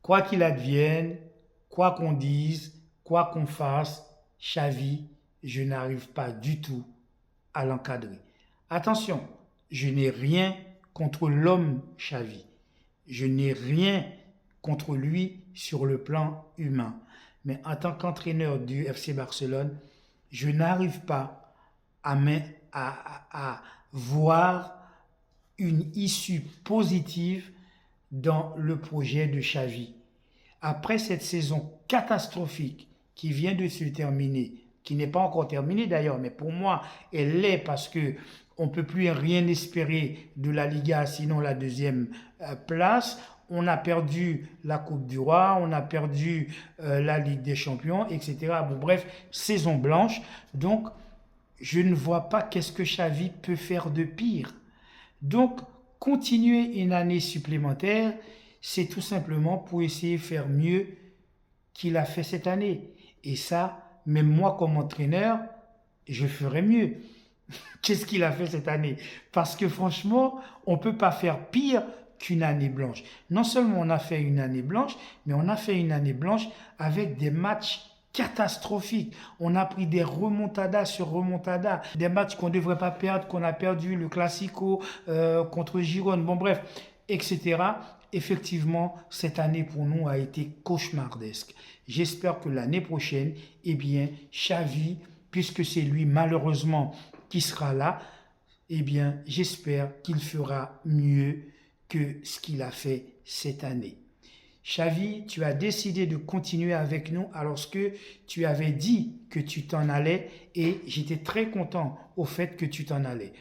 Quoi qu'il advienne, quoi qu'on dise, quoi qu'on fasse, Xavi, je n'arrive pas du tout à l'encadrer. Attention, je n'ai rien contre l'homme Xavi. Je n'ai rien contre lui sur le plan humain. Mais en tant qu'entraîneur du FC Barcelone, je n'arrive pas à, à voir une issue positive dans le projet de Xavi. Après cette saison catastrophique qui vient de se terminer, qui n'est pas encore terminée d'ailleurs, mais pour moi, elle l'est parce que on ne peut plus rien espérer de la Liga, sinon la deuxième place. On a perdu la Coupe du Roi, on a perdu la Ligue des Champions, etc. Bon, bref, saison blanche. Donc, je ne vois pas qu'est-ce que Xavi peut faire de pire. Donc, continuer une année supplémentaire, c'est tout simplement pour essayer de faire mieux qu'il a fait cette année. Et ça, même moi comme entraîneur, je ferais mieux. Qu'est-ce qu'il a fait cette année? Parce que franchement, on ne peut pas faire pire qu'une année blanche. Non seulement on a fait une année blanche, mais on a fait une année blanche avec des matchs catastrophiques. On a pris des remontadas sur remontadas, des matchs qu'on ne devrait pas perdre, qu'on a perdu, le Classico contre Girone, bon bref, etc. Effectivement, cette année pour nous a été cauchemardesque. J'espère que l'année prochaine, eh bien, Xavi, puisque c'est lui malheureusement qui sera là, eh bien, j'espère qu'il fera mieux que ce qu'il a fait cette année. Xavi, tu as décidé de continuer avec nous alors que tu avais dit que tu t'en allais et j'étais très content au fait que tu t'en allais.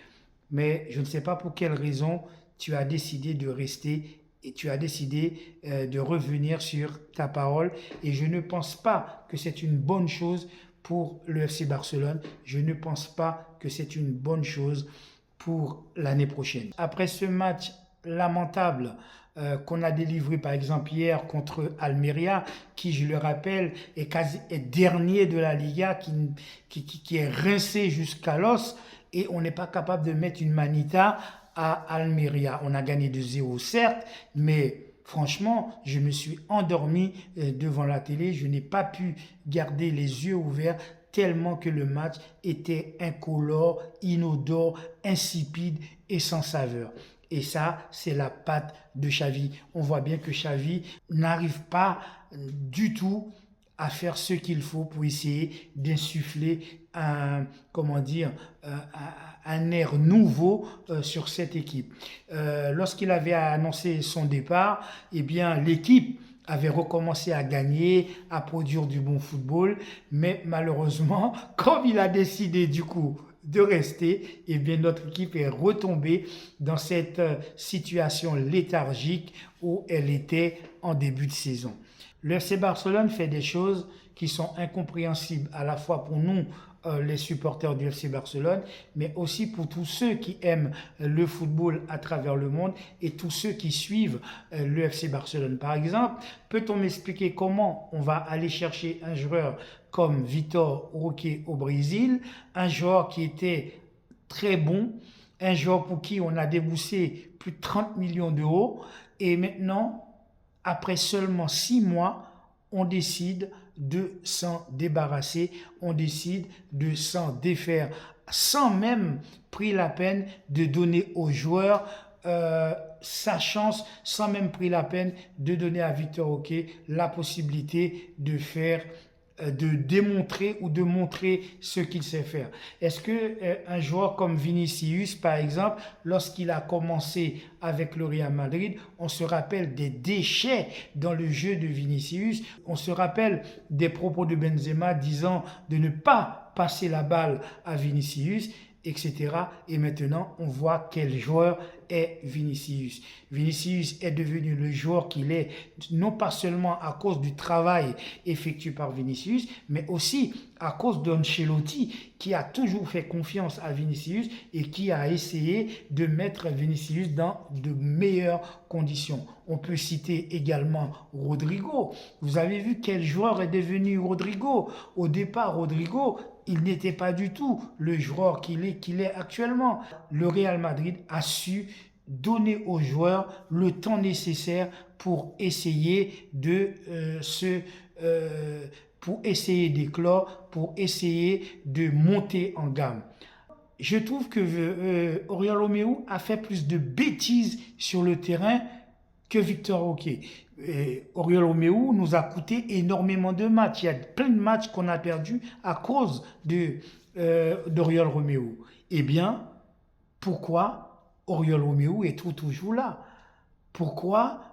Mais je ne sais pas pour quelle raison tu as décidé de rester et tu as décidé de revenir sur ta parole et je ne pense pas que c'est une bonne chose pour le FC Barcelone. Je ne pense pas que c'est une bonne chose pour l'année prochaine. Après ce match lamentable qu'on a délivré par exemple hier contre Almeria, qui je le rappelle est dernier de la Liga, qui est rincé jusqu'à l'os, et on n'est pas capable de mettre une manita à Almeria. On a gagné de 0 certes, mais franchement, je me suis endormi devant la télé, je n'ai pas pu garder les yeux ouverts tellement que le match était incolore, inodore, insipide et sans saveur. Et ça, c'est la patte de Xavi. On voit bien que Xavi n'arrive pas du tout à faire ce qu'il faut pour essayer d'insuffler un air nouveau sur cette équipe. Lorsqu'il avait annoncé son départ, eh bien, l'équipe avait recommencé à gagner, à produire du bon football, mais malheureusement, comme il a décidé du coup de rester, eh bien notre équipe est retombée dans cette situation léthargique où elle était en début de saison. Le FC Barcelone fait des choses qui sont incompréhensibles à la fois pour nous, les supporters du FC Barcelone, mais aussi pour tous ceux qui aiment le football à travers le monde et tous ceux qui suivent le FC Barcelone. Par exemple, peut-on m'expliquer comment on va aller chercher un joueur comme Vitor Roque au Brésil, un joueur qui était très bon, un joueur pour qui on a déboursé plus de 30 millions d'euros, et maintenant, après seulement 6 mois, on décide de s'en débarrasser, on décide de s'en défaire, sans même prendre la peine de donner aux joueurs sa chance, sans même prendre la peine de donner à Vitor Roque la possibilité de faire de démontrer ou de montrer ce qu'il sait faire. Est-ce que un joueur comme Vinicius, par exemple, lorsqu'il a commencé avec le Real Madrid, on se rappelle des déchets dans le jeu de Vinicius, on se rappelle des propos de Benzema disant de ne pas passer la balle à Vinicius, etc. Et maintenant, on voit quel joueur est Vinicius. Vinicius est devenu le joueur qu'il est, non pas seulement à cause du travail effectué par Vinicius, mais aussi à cause d'Ancelotti, qui a toujours fait confiance à Vinicius et qui a essayé de mettre Vinicius dans de meilleures conditions. On peut citer également Rodrigo. Vous avez vu quel joueur est devenu Rodrigo. Au départ, Rodrigo, il n'était pas du tout le joueur qu'il est actuellement. Le Real Madrid a su donner aux joueurs le temps nécessaire pour essayer pour essayer d'éclore, pour essayer de monter en gamme. Je trouve que Oriol Romeu a fait plus de bêtises sur le terrain que Victor Roque. Oriol Romeu nous a coûté énormément de matchs. Il y a plein de matchs qu'on a perdus à cause d'Oriol Romeu. Eh bien, pourquoi Oriol Romeu est toujours là? Pourquoi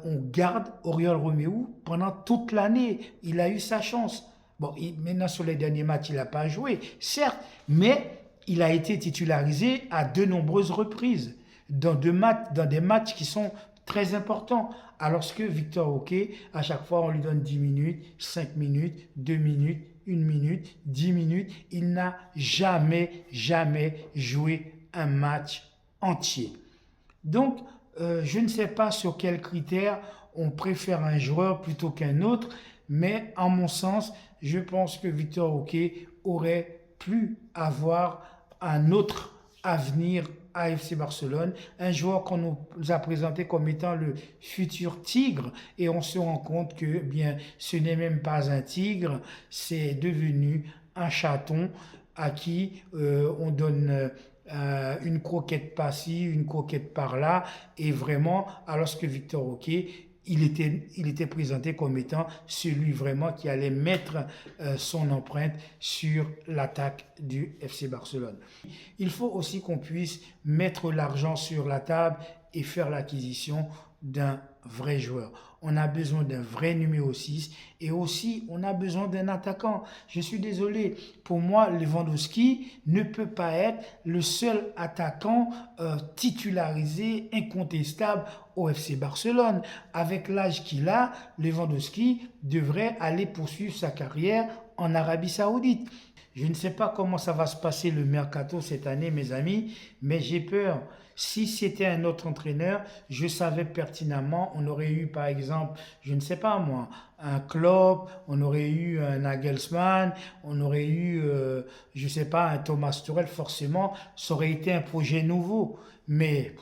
on garde Oriol Romeu pendant toute l'année? Il a eu sa chance. Bon, maintenant sur les derniers matchs, il n'a pas joué, certes, mais il a été titularisé à de nombreuses reprises dans des matchs qui sont très importants. Alors que Victor Roque, à chaque fois, on lui donne 10 minutes, 5 minutes, 2 minutes, 1 minute, 10 minutes. Il n'a jamais joué un match entier. Donc, je ne sais pas sur quels critères on préfère un joueur plutôt qu'un autre, mais en mon sens, je pense que Victor Roque aurait pu avoir un autre avenir à FC Barcelone, un joueur qu'on nous a présenté comme étant le futur tigre, et on se rend compte que bien ce n'est même pas un tigre, c'est devenu un chaton à qui on donne une croquette par-ci, une croquette par-là, et vraiment, alors que Victor Roque, il était présenté comme étant celui vraiment qui allait mettre son empreinte sur l'attaque du FC Barcelone. Il faut aussi qu'on puisse mettre l'argent sur la table et faire l'acquisition d'un vrai joueur. On a besoin d'un vrai numéro 6 et aussi on a besoin d'un attaquant. Je suis désolé, pour moi Lewandowski ne peut pas être le seul attaquant titularisé, incontestable au FC Barcelone. Avec l'âge qu'il a, Lewandowski devrait aller poursuivre sa carrière en Arabie Saoudite. Je ne sais pas comment ça va se passer le mercato cette année, mes amis, mais j'ai peur. Si c'était un autre entraîneur, je savais pertinemment, on aurait eu par exemple, je ne sais pas moi, un Klopp, on aurait eu un Nagelsmann, on aurait eu, je ne sais pas, un Thomas Tuchel, forcément, ça aurait été un projet nouveau. Mais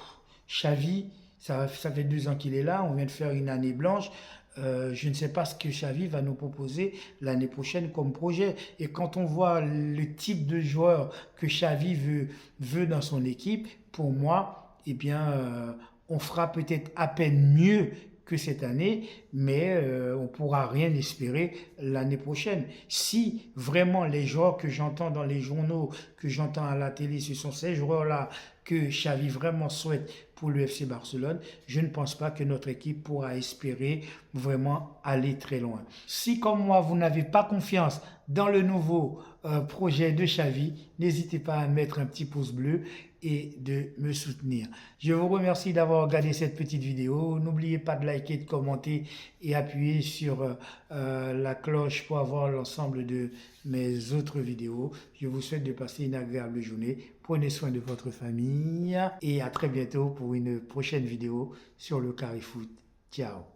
Xavi, ça fait 2 ans qu'il est là, on vient de faire une année blanche. Je ne sais pas ce que Xavi va nous proposer l'année prochaine comme projet. Et quand on voit le type de joueur que Xavi veut dans son équipe, pour moi, eh bien, on fera peut-être à peine mieux que cette année, mais on ne pourra rien espérer l'année prochaine. Si vraiment les joueurs que j'entends dans les journaux, que j'entends à la télé, ce sont ces joueurs-là que Xavi vraiment souhaite pour le FC Barcelone, je ne pense pas que notre équipe pourra espérer vraiment aller très loin. Si comme moi, vous n'avez pas confiance dans le nouveau projet de Xavi, n'hésitez pas à mettre un petit pouce bleu et de me soutenir. Je vous remercie d'avoir regardé cette petite vidéo. N'oubliez pas de liker, de commenter et appuyer sur la cloche pour avoir l'ensemble de mes autres vidéos. Je vous souhaite de passer une agréable journée. Prenez soin de votre famille et à très bientôt pour une prochaine vidéo sur le Carré Foot. Ciao.